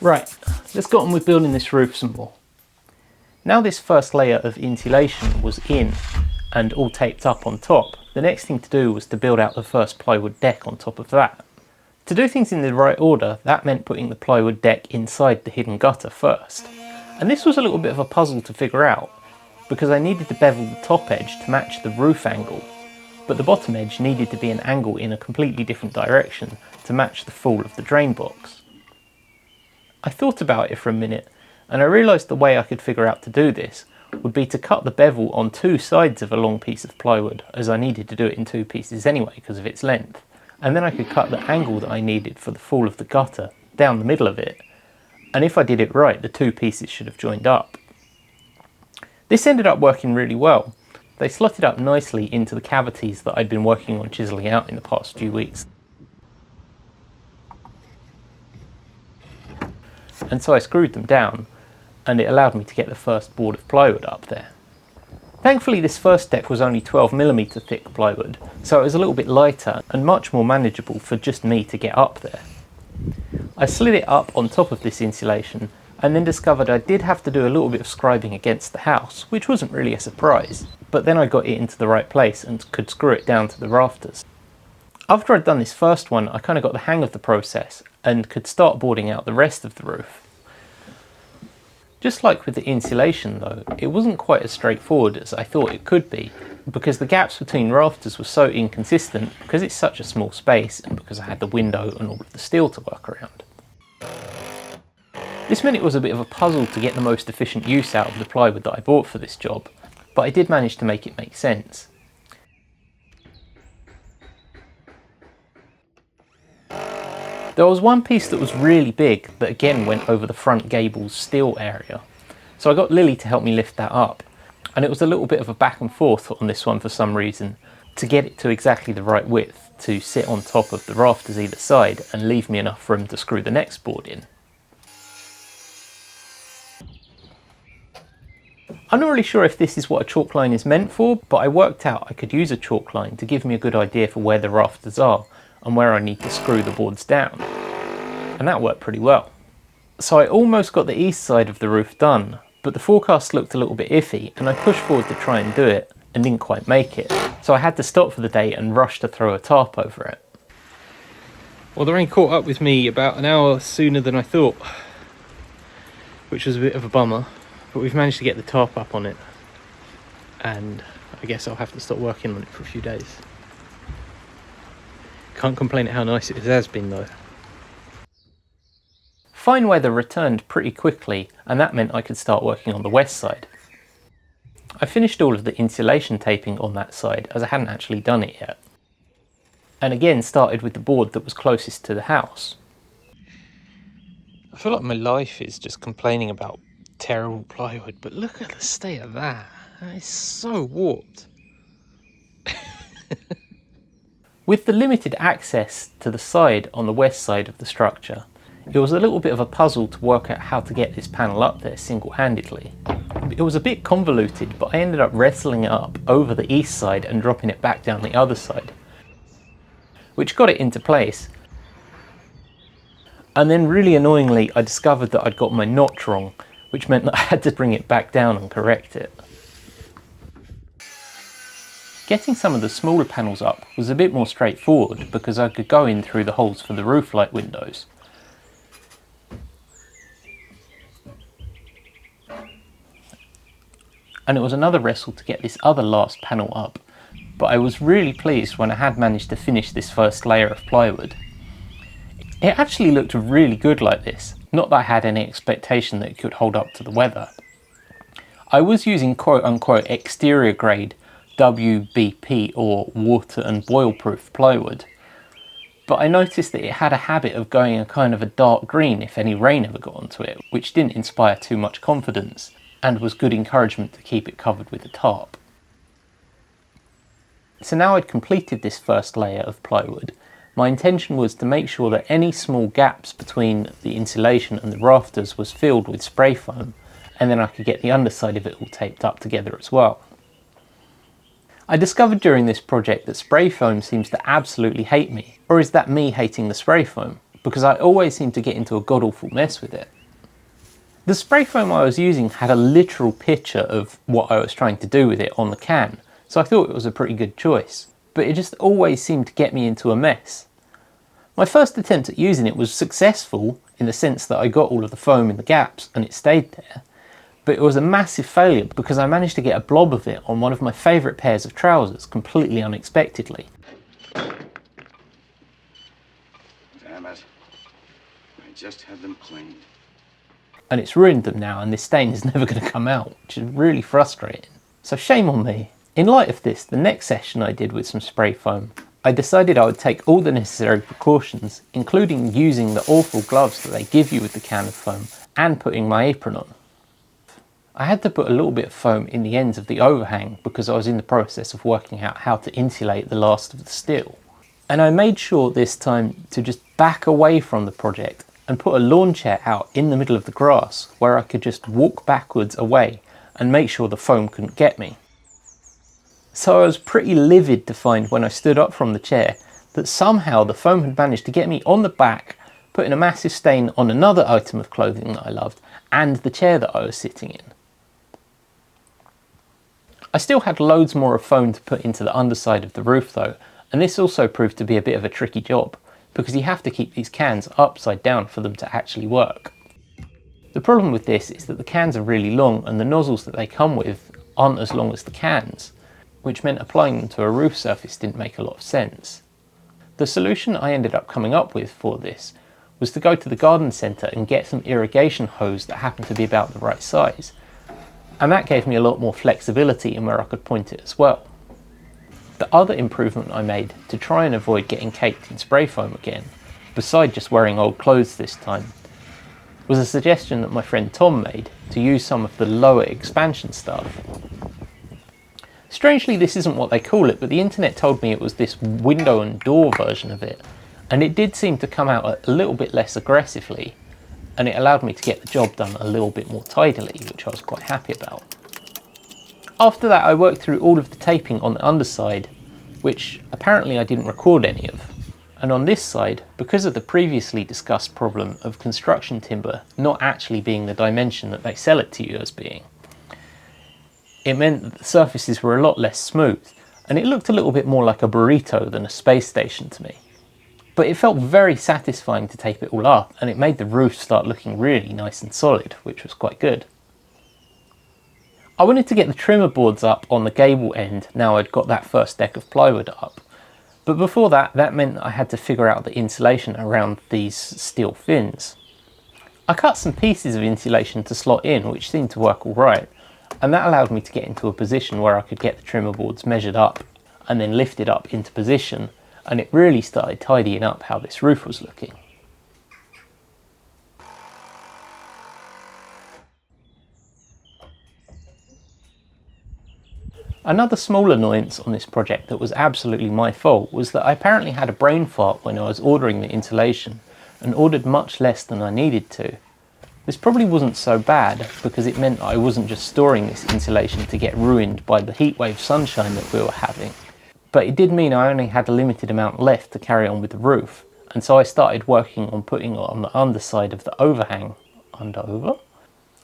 Right, let's get on with building this roof some more. Now this first layer of insulation was in and all taped up on top, the next thing to do was to build out the first plywood deck on top of that. To do things in the right order, that meant putting the plywood deck inside the hidden gutter first. And this was a little bit of a puzzle to figure out, because I needed to bevel the top edge to match the roof angle, but the bottom edge needed to be an angle in a completely different direction to match the fall of the drain box. I thought about it for a minute, and I realised the way I could figure out to do this would be to cut the bevel on two sides of a long piece of plywood, as I needed to do it in two pieces anyway because of its length. And then I could cut the angle that I needed for the fall of the gutter down the middle of it. And if I did it right, the two pieces should have joined up. This ended up working really well. They slotted up nicely into the cavities that I'd been working on chiselling out in the past few weeks. And so I screwed them down, and it allowed me to get the first board of plywood up there. Thankfully this first deck was only 12mm thick plywood, so it was a little bit lighter and much more manageable for just me to get up there. I slid it up on top of this insulation and then discovered I did have to do a little bit of scribing against the house, which wasn't really a surprise, but then I got it into the right place and could screw it down to the rafters. After I'd done this first one, I kind of got the hang of the process and could start boarding out the rest of the roof. Just like with the insulation though, it wasn't quite as straightforward as I thought it could be, because the gaps between rafters were so inconsistent because it's such a small space and because I had the window and all of the steel to work around. This meant it was a bit of a puzzle to get the most efficient use out of the plywood that I bought for this job, but I did manage to make it make sense. There was one piece that was really big that again went over the front gable's steel area, so I got Lily to help me lift that up, and it was a little bit of a back and forth on this one for some reason to get it to exactly the right width to sit on top of the rafters either side and leave me enough room to screw the next board in. I'm not really sure if this is what a chalk line is meant for, but I worked out I could use a chalk line to give me a good idea for where the rafters are and where I need to screw the boards down. And that worked pretty well. So I almost got the east side of the roof done, but the forecast looked a little bit iffy and I pushed forward to try and do it and didn't quite make it. So I had to stop for the day and rush to throw a tarp over it. Well, the rain caught up with me about an hour sooner than I thought, which was a bit of a bummer, but we've managed to get the tarp up on it, and I guess I'll have to stop working on it for a few days. Can't complain at how nice it has been though. Fine weather returned pretty quickly, and that meant I could start working on the west side. I finished all of the insulation taping on that side as I hadn't actually done it yet, and again started with the board that was closest to the house. I feel like my life is just complaining about terrible plywood, but look at the state of that. That is so warped. With the limited access to the side on the west side of the structure, it was a little bit of a puzzle to work out how to get this panel up there single-handedly. It was a bit convoluted, but I ended up wrestling it up over the east side and dropping it back down the other side, which got it into place. And then really annoyingly, I discovered that I'd got my notch wrong, which meant that I had to bring it back down and correct it. Getting some of the smaller panels up was a bit more straightforward because I could go in through the holes for the roof light windows. And it was another wrestle to get this other last panel up, but I was really pleased when I had managed to finish this first layer of plywood. It actually looked really good like this, not that I had any expectation that it could hold up to the weather. I was using quote-unquote exterior grade WBP or water and boil proof plywood, but I noticed that it had a habit of going a kind of a dark green if any rain ever got onto it, which didn't inspire too much confidence and was good encouragement to keep it covered with a tarp. So now I'd completed this first layer of plywood, my intention was to make sure that any small gaps between the insulation and the rafters was filled with spray foam and then I could get the underside of it all taped up together as well. I discovered during this project that spray foam seems to absolutely hate me, or is that me hating the spray foam? Because I always seem to get into a god-awful mess with it. The spray foam I was using had a literal picture of what I was trying to do with it on the can, so I thought it was a pretty good choice, but it just always seemed to get me into a mess. My first attempt at using it was successful in the sense that I got all of the foam in the gaps and it stayed there, but it was a massive failure because I managed to get a blob of it on one of my favourite pairs of trousers completely unexpectedly. Damn it. I just had them cleaned. And it's ruined them now, and this stain is never going to come out, which is really frustrating. So shame on me. In light of this, the next session I did with some spray foam, I decided I would take all the necessary precautions, including using the awful gloves that they give you with the can of foam, and putting my apron on. I had to put a little bit of foam in the ends of the overhang because I was in the process of working out how to insulate the last of the steel. And I made sure this time to just back away from the project and put a lawn chair out in the middle of the grass where I could just walk backwards away and make sure the foam couldn't get me. So I was pretty livid to find when I stood up from the chair that somehow the foam had managed to get me on the back, putting a massive stain on another item of clothing that I loved and the chair that I was sitting in. I still had loads more of foam to put into the underside of the roof though, and this also proved to be a bit of a tricky job because you have to keep these cans upside down for them to actually work. The problem with this is that the cans are really long and the nozzles that they come with aren't as long as the cans, which meant applying them to a roof surface didn't make a lot of sense. The solution I ended up coming up with for this was to go to the garden centre and get some irrigation hose that happened to be about the right size, and that gave me a lot more flexibility in where I could point it as well. The other improvement I made to try and avoid getting caked in spray foam again, beside just wearing old clothes this time, was a suggestion that my friend Tom made to use some of the lower expansion stuff. Strangely, this isn't what they call it, but the internet told me it was this window and door version of it, and it did seem to come out a little bit less aggressively, and it allowed me to get the job done a little bit more tidily, which I was quite happy about. After that I worked through all of the taping on the underside, which apparently I didn't record any of. And on this side, because of the previously discussed problem of construction timber not actually being the dimension that they sell it to you as being, it meant that the surfaces were a lot less smooth, and it looked a little bit more like a burrito than a space station to me. But it felt very satisfying to tape it all up, and it made the roof start looking really nice and solid, which was quite good. I wanted to get the trimmer boards up on the gable end now I'd got that first deck of plywood up, but before that meant I had to figure out the insulation around these steel fins. I cut some pieces of insulation to slot in, which seemed to work alright, and that allowed me to get into a position where I could get the trimmer boards measured up and then lifted up into position, and it really started tidying up how this roof was looking. Another small annoyance on this project that was absolutely my fault was that I apparently had a brain fart when I was ordering the insulation and ordered much less than I needed to. This probably wasn't so bad because it meant I wasn't just storing this insulation to get ruined by the heatwave sunshine that we were having, but it did mean I only had a limited amount left to carry on with the roof, and so I started working on putting it on the underside of the overhang.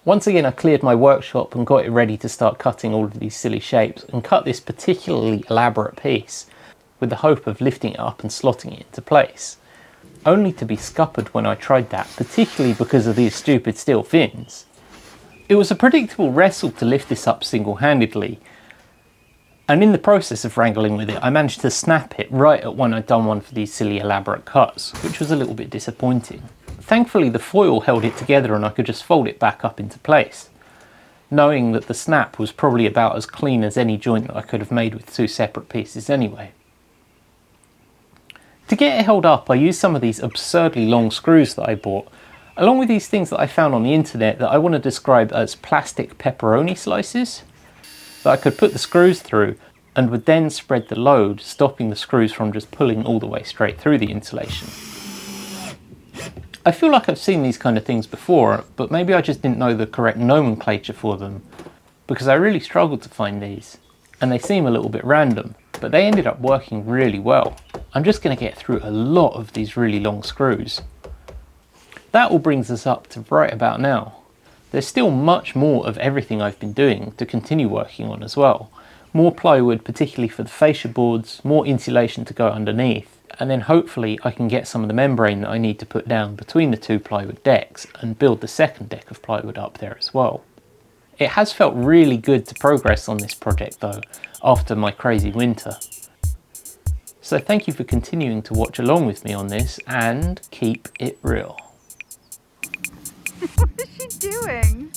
Once again I cleared my workshop and got it ready to start cutting all of these silly shapes, and cut this particularly elaborate piece with the hope of lifting it up and slotting it into place, only to be scuppered when I tried that, particularly because of these stupid steel fins. It was a predictable wrestle to lift this up single-handedly, and in the process of wrangling with it I managed to snap it right at when I'd done one of these silly elaborate cuts, which was a little bit disappointing. Thankfully the foil held it together and I could just fold it back up into place, knowing that the snap was probably about as clean as any joint that I could have made with two separate pieces anyway. To get it held up I used some of these absurdly long screws that I bought, along with these things that I found on the internet that I want to describe as plastic pepperoni slices, that I could put the screws through and would then spread the load, stopping the screws from just pulling all the way straight through the insulation. I feel like I've seen these kind of things before, but maybe I just didn't know the correct nomenclature for them, because I really struggled to find these, and they seem a little bit random, but they ended up working really well. I'm just going to get through a lot of these really long screws. That all brings us up to right about now. There's still much more of everything I've been doing to continue working on as well. More plywood, particularly for the fascia boards, more insulation to go underneath, and then hopefully I can get some of the membrane that I need to put down between the two plywood decks and build the second deck of plywood up there as well. It has felt really good to progress on this project though, after my crazy winter. So thank you for continuing to watch along with me on this, and keep it real. What is she doing?